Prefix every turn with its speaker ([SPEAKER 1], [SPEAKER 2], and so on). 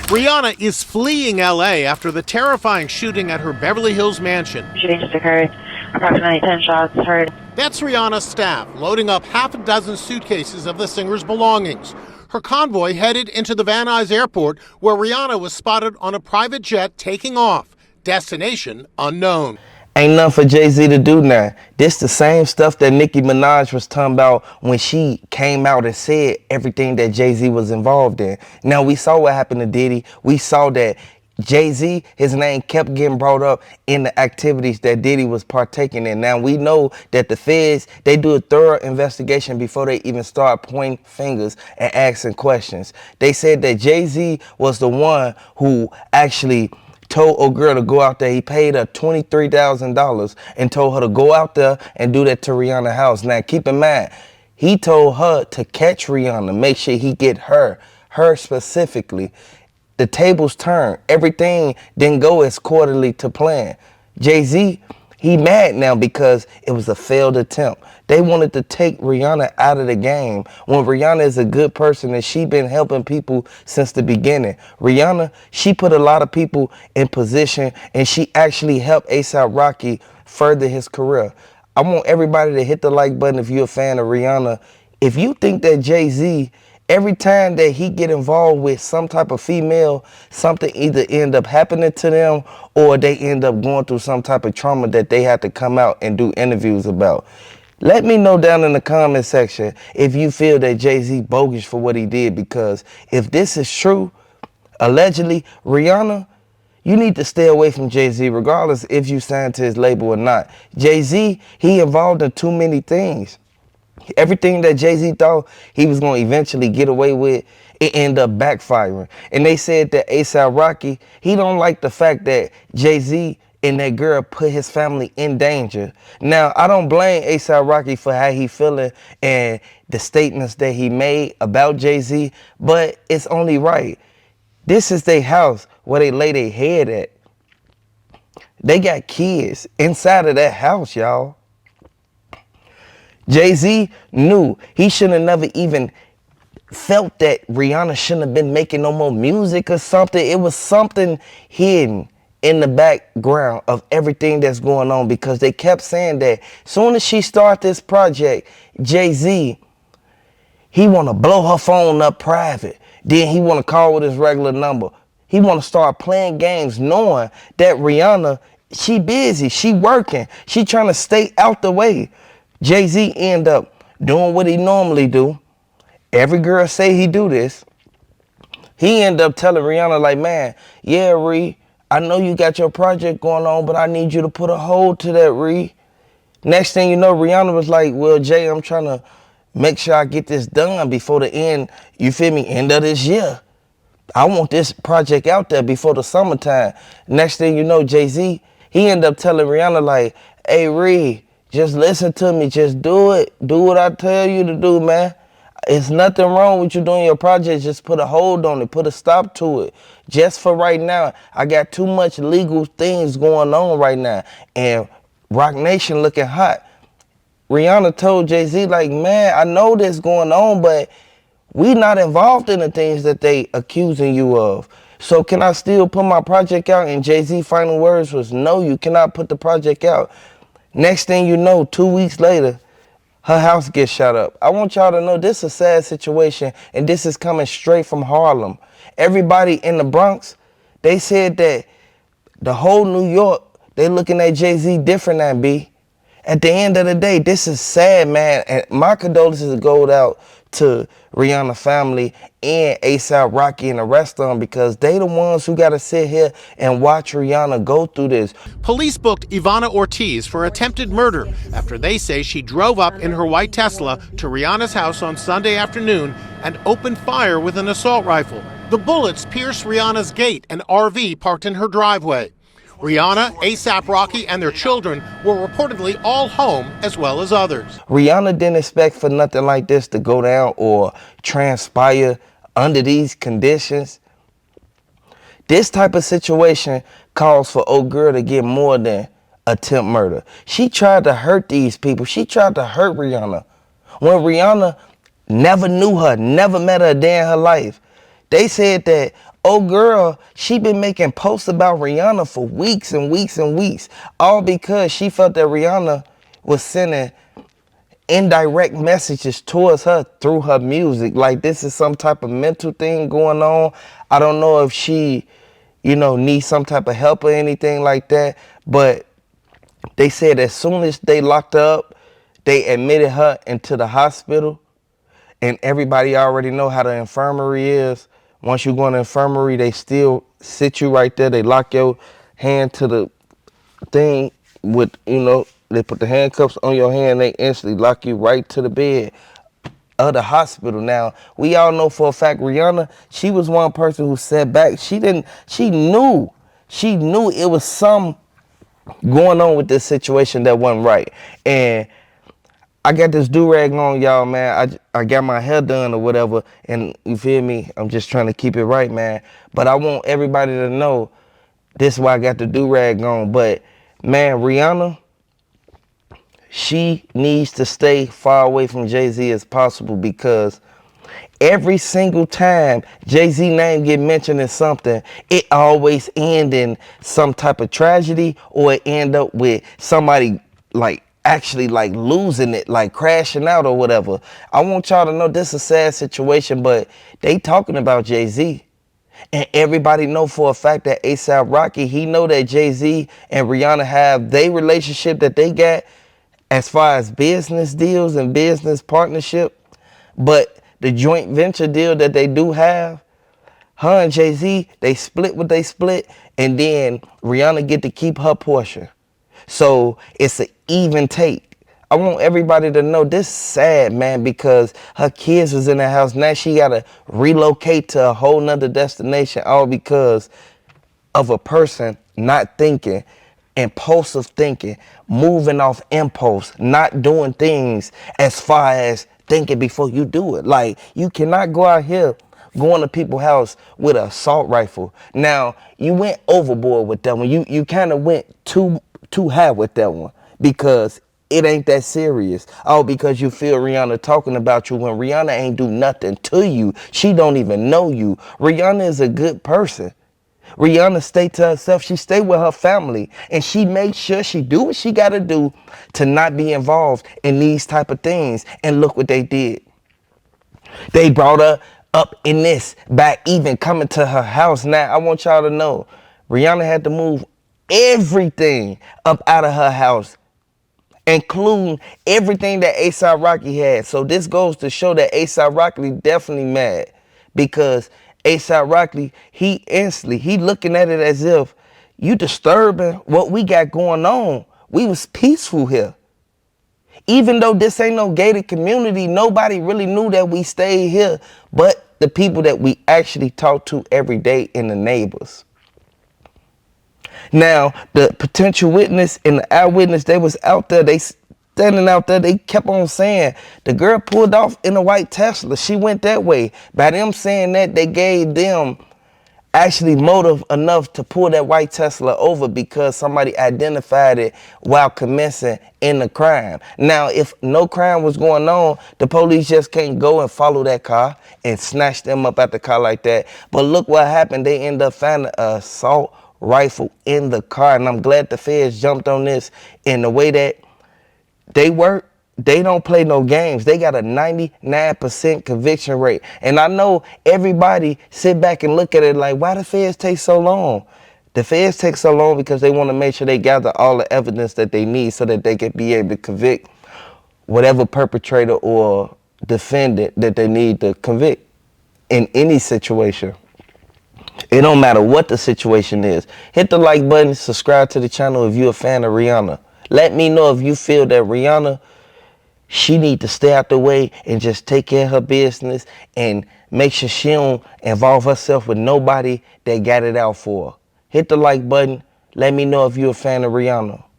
[SPEAKER 1] Rihanna is fleeing L.A. after the terrifying shooting at her Beverly Hills mansion.
[SPEAKER 2] Shooting just occurred. Approximately 10 shots heard.
[SPEAKER 1] That's Rihanna's staff loading up half a dozen suitcases of the singer's belongings. Her convoy headed into the Van Nuys airport, where Rihanna was spotted on a private jet taking off. Destination unknown.
[SPEAKER 3] Ain't nothing for Jay-Z to do now. This the same stuff that Nicki Minaj was talking about when she came out and said everything that Jay-Z was involved in. Now, we saw what happened to Diddy. We saw that Jay-Z, his name kept getting brought up in the activities that Diddy was partaking in. Now, we know that the feds, they do a thorough investigation before they even start pointing fingers and asking questions. They said that Jay-Z was the one who actually told a girl to go out there. He paid her $23,000 and told her to go out there and do that to Rihanna's house. Now, keep in mind, he told her to catch Rihanna, make sure he get her specifically. The tables turned. Everything didn't go as quarterly to plan. Jay-Z, he mad now because it was a failed attempt. They wanted to take Rihanna out of the game when Rihanna is a good person and she been helping people since the beginning. Rihanna, she put a lot of people in position and she actually helped A$AP Rocky further his career. I want everybody to hit the like button if you're a fan of Rihanna. If you think that Jay-Z, every time that he get involved with some type of female, something either end up happening to them or they end up going through some type of trauma that they have to come out and do interviews about. Let me know down in the comment section if you feel that Jay-Z bogus for what he did, because if this is true, allegedly, Rihanna, you need to stay away from Jay-Z regardless if you signed to his label or not. Jay-Z, he involved in too many things. Everything that Jay-Z thought he was going to eventually get away with, it ended up backfiring. And they said that A$AP Rocky, he don't like the fact that Jay-Z and that girl put his family in danger. Now, I don't blame A$AP Rocky for how he feeling and the statements that he made about Jay-Z, but it's only right. This is their house where they lay their head at. They got kids inside of that house, y'all. Jay-Z knew he should have never even felt that Rihanna shouldn't have been making no more music or something. It was something hidden in the background of everything that's going on, because they kept saying that soon as she start this project, Jay-Z, he want to blow her phone up private. Then he want to call with his regular number. He want to start playing games knowing that Rihanna, she busy, she working, she trying to stay out the way. Jay-Z end up doing what he normally do. Every girl say he do this. He end up telling Rihanna like, man, yeah, Ree, I know you got your project going on, but I need you to put a hold to that, Ree. Next thing you know, Rihanna was like, well, Jay, I'm trying to make sure I get this done before the end, you feel me, end of this year. I want this project out there before the summertime. Next thing you know, Jay-Z, he ended up telling Rihanna like, hey, Ree, just listen to me. Just do it. Do what I tell you to do, man. It's nothing wrong with you doing your project. Just put a hold on it. Put a stop to it. Just for right now. I got too much legal things going on right now. And Roc Nation looking hot. Rihanna told Jay-Z, like, man, I know this going on, but we not involved in the things that they accusing you of. So can I still put my project out? And Jay-Z's final words was, no, you cannot put the project out. Next thing you know, 2 weeks later, her house gets shot up. I want y'all to know this is a sad situation, and this is coming straight from Harlem. Everybody in the Bronx, they said that the whole New York, they looking at Jay-Z different than B. At the end of the day, this is sad, man. And my condolences go out to Rihanna family and A$AP Rocky and the rest of them, because they the ones who got to sit here and watch Rihanna go through this.
[SPEAKER 1] Police booked Ivana Ortiz for attempted murder after they say she drove up in her white Tesla to Rihanna's house on Sunday afternoon and opened fire with an assault rifle. The bullets pierced Rihanna's gate, an RV parked in her driveway. Rihanna, A$AP Rocky, and their children were reportedly all home, as well as others.
[SPEAKER 3] Rihanna didn't expect for nothing like this to go down or transpire under these conditions. This type of situation calls for old girl to get more than attempt murder. She tried to hurt these people. She tried to hurt Rihanna. When Rihanna never knew her, never met her a day in her life. They said that old girl, she been making posts about Rihanna for weeks and weeks and weeks, all because she felt that Rihanna was sending indirect messages towards her through her music. Like this is some type of mental thing going on. I don't know if she, needs some type of help or anything like that, but they said as soon as they locked her up, they admitted her into the hospital, and everybody already know how the infirmary is. Once you go in the infirmary, they still sit you right there. They lock your hand to the thing with, they put the handcuffs on your hand. They instantly lock you right to the bed of the hospital. Now, we all know for a fact, Rihanna, she was one person who sat back. She knew it was some going on with this situation that wasn't right. And I got this do-rag on, y'all, man. I got my hair done or whatever, and you feel me? I'm just trying to keep it right, man. But I want everybody to know this is why I got the do-rag on. But, man, Rihanna, she needs to stay far away from Jay-Z as possible, because every single time Jay-Z name get mentioned in something, it always end in some type of tragedy, or it end up with somebody actually losing it, crashing out or whatever. I want y'all to know this is a sad situation, but they talking about Jay-Z. And everybody know for a fact that A$AP Rocky, he know that Jay-Z and Rihanna have their relationship that they got as far as business deals and business partnership. But the joint venture deal that they do have, her and Jay-Z, they split what they split, and then Rihanna get to keep her portion. So it's an even take. I want everybody to know this is sad, man, because her kids was in the house. Now she got to relocate to a whole nother destination, all because of a person not thinking, impulsive thinking, moving off impulse, not doing things as far as thinking before you do it. Like, you cannot go out here going to people's house with an assault rifle. Now, you went overboard with that one. You kind of went too high with that one, because it ain't that serious. All because you feel Rihanna talking about you when Rihanna ain't do nothing to you. She don't even know you. Rihanna is a good person. Rihanna stay to herself. She stay with her family, and she makes sure she do what she got to do to not be involved in these type of things. And look what they did. They brought her up in this, back even coming to her house. Now, I want y'all to know, Rihanna had to move everything up out of her house, including everything that A$AP Rocky had. So this goes to show that A$AP Rocky definitely mad, because A$AP Rocky, he looking at it as if you disturbing what we got going on. We was peaceful here. Even though this ain't no gated community, nobody really knew that we stayed here but the people that we actually talk to every day and the neighbors. Now, the potential witness and the eyewitness, they was out there, they standing out there, they kept on saying, the girl pulled off in a white Tesla. She went that way. By them saying that, they gave them actually motive enough to pull that white Tesla over, because somebody identified it while commencing in the crime. Now, if no crime was going on, the police just can't go and follow that car and snatch them up at the car like that. But look what happened. They end up finding an assault rifle in the car, and I'm glad the feds jumped on this. In the way that they work, they don't play no games. They got a 99% conviction rate. And I know everybody sit back and look at it like, why the feds take so long? The feds take so long because they want to make sure they gather all the evidence that they need so that they can be able to convict whatever perpetrator or defendant that they need to convict in any situation. It don't matter what the situation is. Hit the like button, subscribe to the channel if you're a fan of Rihanna. Let me know if you feel that Rihanna, she need to stay out the way and just take care of her business and make sure she don't involve herself with nobody that got it out for her. Hit the like button. Let me know if you're a fan of Rihanna.